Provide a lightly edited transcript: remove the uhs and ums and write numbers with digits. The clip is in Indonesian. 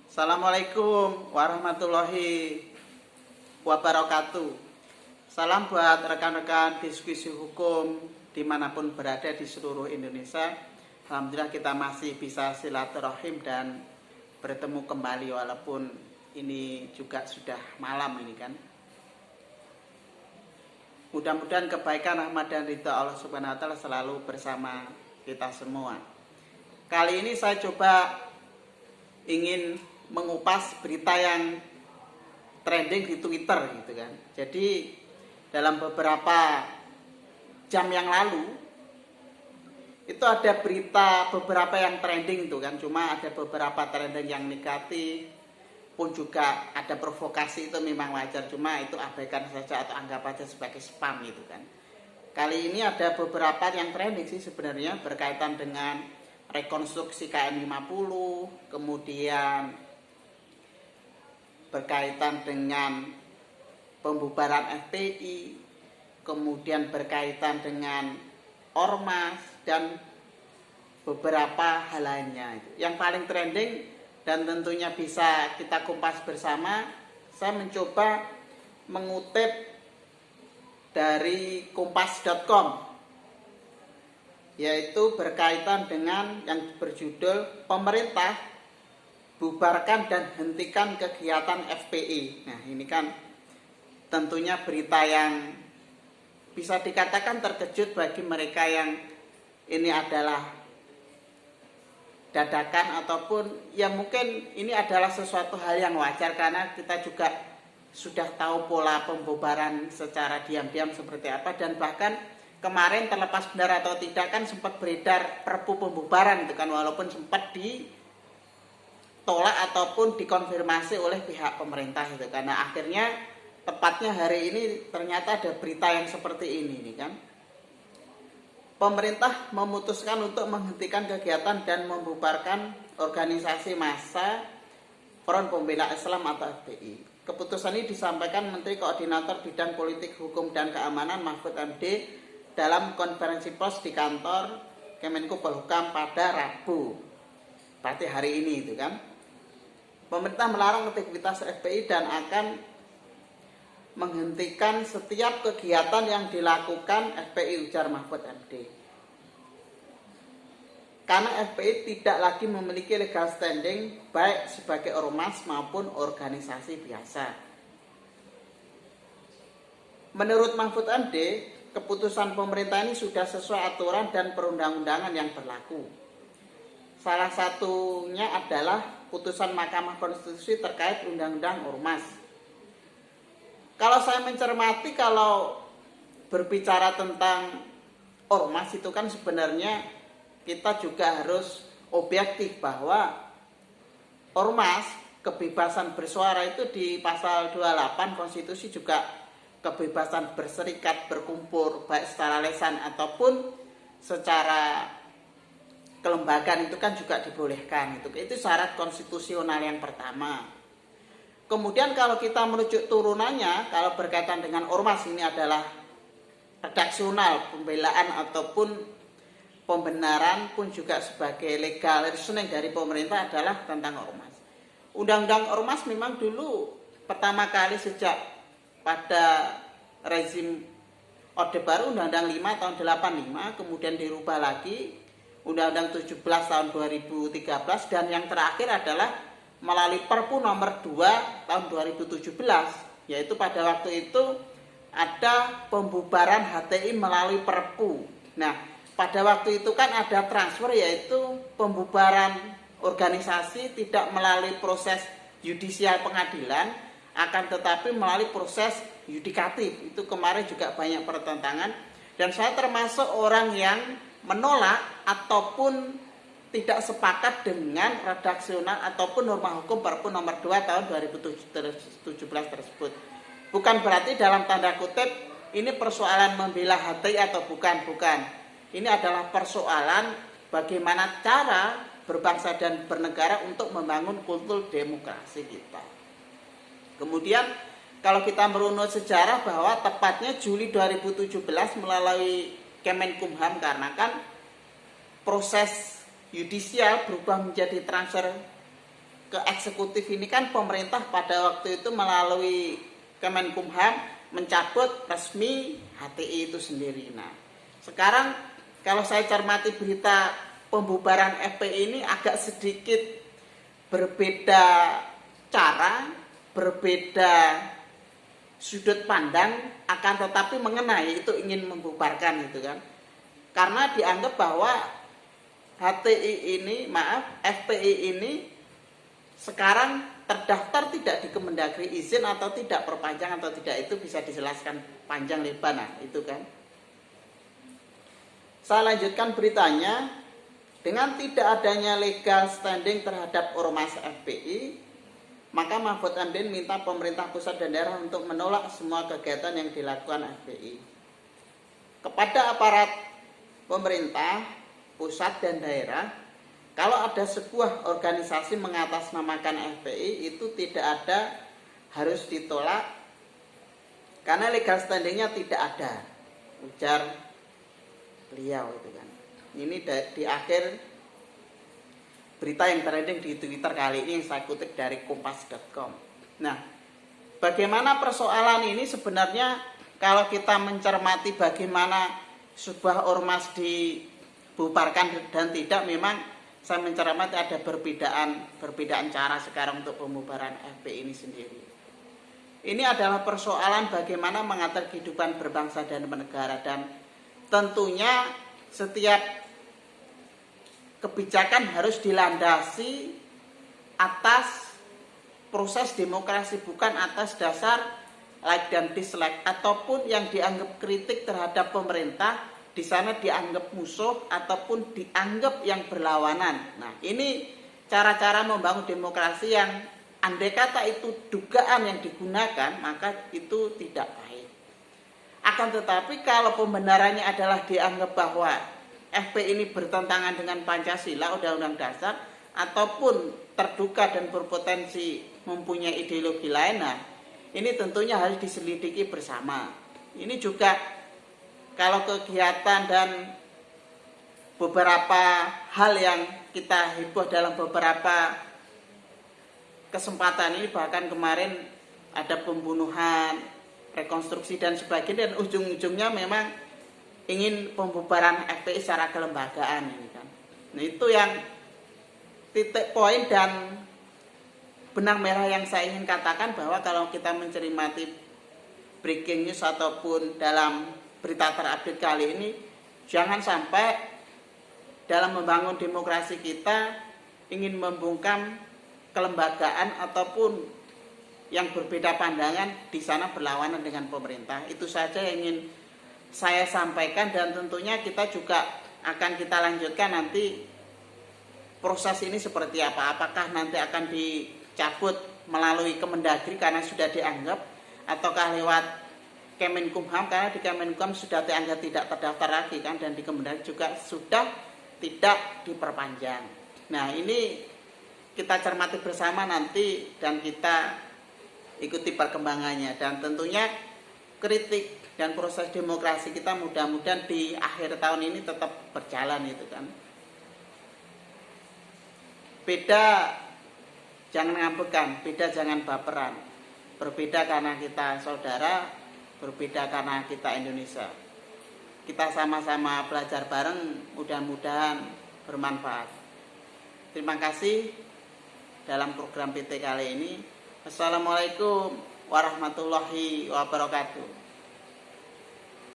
Assalamualaikum warahmatullahi wabarakatuh. Salam buat rekan-rekan diskusi hukum dimanapun berada di seluruh Indonesia. Alhamdulillah kita masih bisa silaturahim dan bertemu kembali walaupun ini juga sudah malam ini kan. Mudah-mudahan kebaikan, rahmat dan ridha Allah Subhanahu wa taala selalu bersama kita semua. Kali ini saya coba ingin mengupas berita yang trending di Twitter gitu kan. Jadi dalam beberapa jam yang lalu itu ada berita beberapa yang trending itu kan. Cuma ada beberapa trending yang negatif pun juga ada provokasi, itu memang wajar. Cuma itu abaikan saja atau anggap aja sebagai spam gitu kan. Kali ini ada beberapa yang trending sih sebenarnya berkaitan dengan rekonstruksi KM50, kemudian berkaitan dengan pembubaran FPI, kemudian berkaitan dengan ormas dan beberapa hal lainnya. Yang paling trending dan tentunya bisa kita kumpas bersama, saya mencoba mengutip dari kompas.com, yaitu berkaitan dengan yang berjudul pemerintah bubarkan dan hentikan kegiatan FPI. Nah, ini kan tentunya berita yang bisa dikatakan terkejut bagi mereka yang ini adalah dadakan ataupun ya mungkin ini adalah sesuatu hal yang wajar karena kita juga sudah tahu pola pembubaran secara diam-diam seperti apa, dan bahkan kemarin terlepas benar atau tidak kan sempat beredar perpu pembubaran itu kan, walaupun sempat ditolak ataupun dikonfirmasi oleh pihak pemerintah itu, karena akhirnya tepatnya hari ini ternyata ada berita yang seperti ini nih kan. Pemerintah memutuskan untuk menghentikan kegiatan dan membubarkan organisasi massa Front Pembela Islam atau FPI. Keputusan ini disampaikan Menteri Koordinator Bidang Politik Hukum dan Keamanan Mahfud MD dalam konferensi pers di kantor Kemenko Polhukam pada Rabu. Berarti hari ini itu kan. Pemerintah melarang aktivitas FPI dan akan menghentikan setiap kegiatan yang dilakukan FPI, ujar Mahfud MD. Karena FPI tidak lagi memiliki legal standing baik sebagai ormas maupun organisasi biasa. Menurut Mahfud MD, keputusan pemerintah ini sudah sesuai aturan dan perundang-undangan yang berlaku. Salah satunya adalah putusan Mahkamah Konstitusi terkait Undang-Undang Ormas. Kalau saya mencermati, kalau berbicara tentang ormas itu kan sebenarnya kita juga harus objektif bahwa ormas, kebebasan bersuara itu di pasal 28 konstitusi juga kebebasan berserikat, berkumpul baik secara lisan ataupun secara kelembagaan itu kan juga dibolehkan. Itu syarat konstitusional yang pertama. Kemudian kalau kita merujuk turunannya, kalau berkaitan dengan ormas, ini adalah redaksional, pembelaan ataupun pembenaran pun juga sebagai legal reasoning dari pemerintah adalah tentang ormas. Undang-undang ormas memang dulu pertama kali sejak pada rezim Orde Baru, Undang-Undang 5 tahun 85, kemudian dirubah lagi Undang-Undang 17 tahun 2013, dan yang terakhir adalah melalui Perpu nomor 2 tahun 2017, yaitu pada waktu itu ada pembubaran HTI melalui Perpu. Nah, pada waktu itu kan ada transfer, yaitu pembubaran organisasi tidak melalui proses yudisial pengadilan, akan tetapi melalui proses yudikatif. Itu kemarin juga banyak pertentangan, dan saya termasuk orang yang menolak ataupun tidak sepakat dengan redaksional ataupun norma hukum Perpu nomor 2 tahun 2017 tersebut. Bukan berarti dalam tanda kutip ini persoalan membela HTI atau bukan. Ini adalah persoalan bagaimana cara berbangsa dan bernegara untuk membangun kultur demokrasi kita. Kemudian kalau kita merunut sejarah bahwa tepatnya Juli 2017 melalui Kemenkumham, karena kan proses yudisial berubah menjadi transfer ke eksekutif ini kan pemerintah pada waktu itu melalui Kemenkumham mencabut resmi HTI itu sendiri. Nah, sekarang kalau saya cermati berita pembubaran FPI ini agak sedikit berbeda cara, berbeda sudut pandang, akan tetapi mengenai itu ingin membubarkan gitu kan. Karena dianggap bahwa FPI ini sekarang terdaftar tidak di Kemendagri izin atau tidak perpanjang atau tidak, itu bisa dijelaskan panjang lebar. Nah, itu kan. Saya lanjutkan beritanya. Dengan tidak adanya legal standing terhadap ormas FPI, maka Mahfud MD minta pemerintah pusat dan daerah untuk menolak semua kegiatan yang dilakukan FPI. Kepada aparat pemerintah pusat dan daerah, kalau ada sebuah organisasi mengatasnamakan FPI, itu tidak ada, harus ditolak karena legal standingnya tidak ada, ujar beliau itu kan. Ini di akhir berita yang trending di Twitter kali ini yang saya kutip dari kompas.com. Nah, bagaimana persoalan ini sebenarnya kalau kita mencermati bagaimana sebuah ormas dibubarkan dan tidak, memang saya mencermati ada perbedaan cara sekarang untuk pembubaran FPI ini sendiri. Ini adalah persoalan bagaimana mengatur kehidupan berbangsa dan bernegara, dan tentunya setiap kebijakan harus dilandasi atas proses demokrasi, bukan atas dasar like dan dislike ataupun yang dianggap kritik terhadap pemerintah di sana dianggap musuh ataupun dianggap yang berlawanan. Nah, ini cara-cara membangun demokrasi yang andai kata itu dugaan yang digunakan, maka itu tidak baik. Akan tetapi kalau pembenarannya adalah dianggap bahwa FPI ini bertentangan dengan Pancasila, Undang-Undang Dasar, ataupun terduga dan berpotensi mempunyai ideologi lain, nah, ini tentunya harus diselidiki bersama. Ini juga kalau kegiatan dan beberapa hal yang kita heboh dalam beberapa kesempatan ini, bahkan kemarin ada pembunuhan, rekonstruksi dan sebagainya, dan ujung-ujungnya memang ingin pembubaran FPI secara kelembagaan ini kan. Nah, itu yang titik poin dan benang merah yang saya ingin katakan, bahwa kalau kita mencermati breaking news ataupun dalam berita terupdate kali ini, jangan sampai dalam membangun demokrasi kita ingin membungkam kelembagaan ataupun yang berbeda pandangan di sana berlawanan dengan pemerintah. Itu saja yang ingin saya sampaikan, dan tentunya kita juga akan kita lanjutkan nanti proses ini seperti apa. Apakah nanti akan dicabut melalui Kemendagri karena sudah dianggap, ataukah lewat Kemenkumham karena di Kemenkumham sudah dianggap tidak terdaftar lagi kan, dan di Kemendagri juga sudah tidak diperpanjang. Nah, ini kita cermati bersama nanti dan kita ikuti perkembangannya, dan tentunya kritik dan proses demokrasi kita mudah-mudahan di akhir tahun ini tetap berjalan itu kan. Beda jangan ngambekan, beda jangan baperan. Berbeda karena kita saudara, berbeda karena kita Indonesia. Kita sama-sama belajar bareng, mudah-mudahan bermanfaat. Terima kasih dalam program PT kali ini. Assalamualaikum warahmatullahi wabarakatuh.